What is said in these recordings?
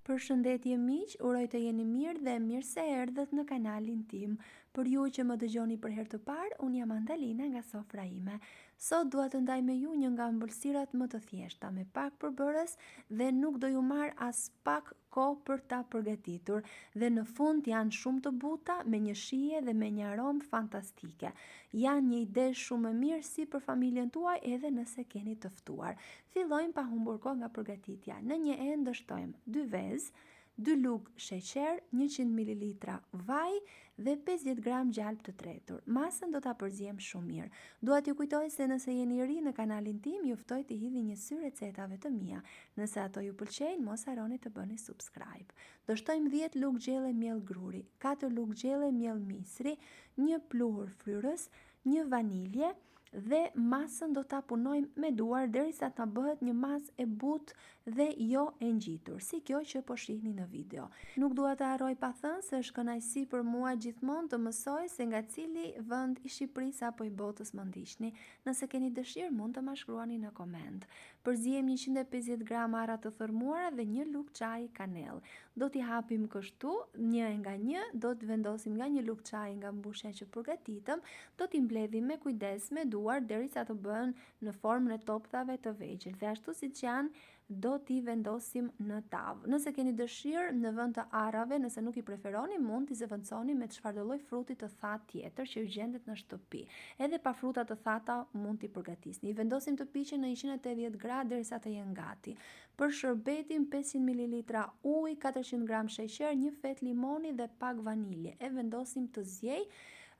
Përshëndetje miq, uroj të jeni mirë dhe mirë se erdhët në kanalin tim. Për ju që më dëgjoni për herë të parë, unë jam Andalina nga sofra ime. Sot dua të ndaj me ju një nga ëmbëlsirat më të thjeshta, me pak përbërës dhe nuk do ju marr as pak kohë për ta përgatitur. Dhe në fund janë shumë të buta, me një shije dhe me një aromë fantastike. Janë një ide shumë e mirë si për familjen tuaj edhe nëse keni të ftuar. Fillojmë pa humbur kohë nga përgatitja. Në një endë shtojmë 2 vezë, 2 lugë sheqer, 100 ml vaj dhe 50 gram gjalpë të tretur. Masën do ta përziejmë shumë mirë. Dua t'ju kujtoj se nëse jeni ri në kanalin tim, ju ftoj të hidhni një sy recetave të mia. Nëse ato ju pëlqejnë, mos harroni të bëni subscribe. Do shtojmë 10 lugë gjelle miell gruri, 4 lugë gjelle miell misri, 1 pluhur fryrës, 1 vanilje dhe masën do ta punojmë me duar derisa ta bëhet një masë e butë dhe jo e ngjitur, si kjo që po shihni në video. Nuk dua të harroj pa thënë se është kënaqësi për mua gjithmonë të mësoj se nga cili vend i Shqipërisë apo i botës më ndiqni. Nëse keni dëshirë mund të ma shkruani në koment. Përzijem 150 gram arra të thërmuara dhe 1 lugë çaji kanellë. Do t'i hapim kështu, një nga një, do të vendosim nga 1 lugë çaji nga mbushja që përgatitëm, do t'i mbledhim me kujdes me duar derisa të bëhen në formën e topthave të vegjël. Dhe ashtu siç janë, do t'i vendosim në tavë. Nëse keni dëshirë në vend të arrave, nëse nuk i preferoni, mund t'i zëvendësoni me çfarëdo lloj fruti të thatë tjetër që ju gjendet në shtëpi. Edhe pa fruta të thata mund t'i përgatisni. I vendosim të piqen në 180 gradë derisa të jenë gati. Për shërbetin 500 ml ujë, 400 gram sheqer, 1 fet limoni dhe pak vanilje. E vendosim të zjej.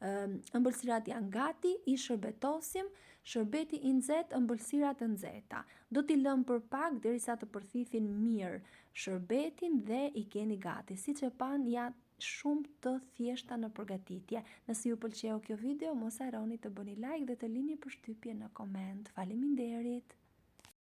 Ëmbëlsirat janë gati, i shërbetosim, shërbeti i nxehtë, ëmbëlsirat të nxehta. Do t'i lëm për pak derisa të përthithin mirë shërbetin dhe i keni gati. Siç e pan, janë shumë të thjeshta në përgatitje. Nëse ju pëlqeu kjo video, mos harroni të bëni like dhe të lini përshtypje në koment. Faleminderit.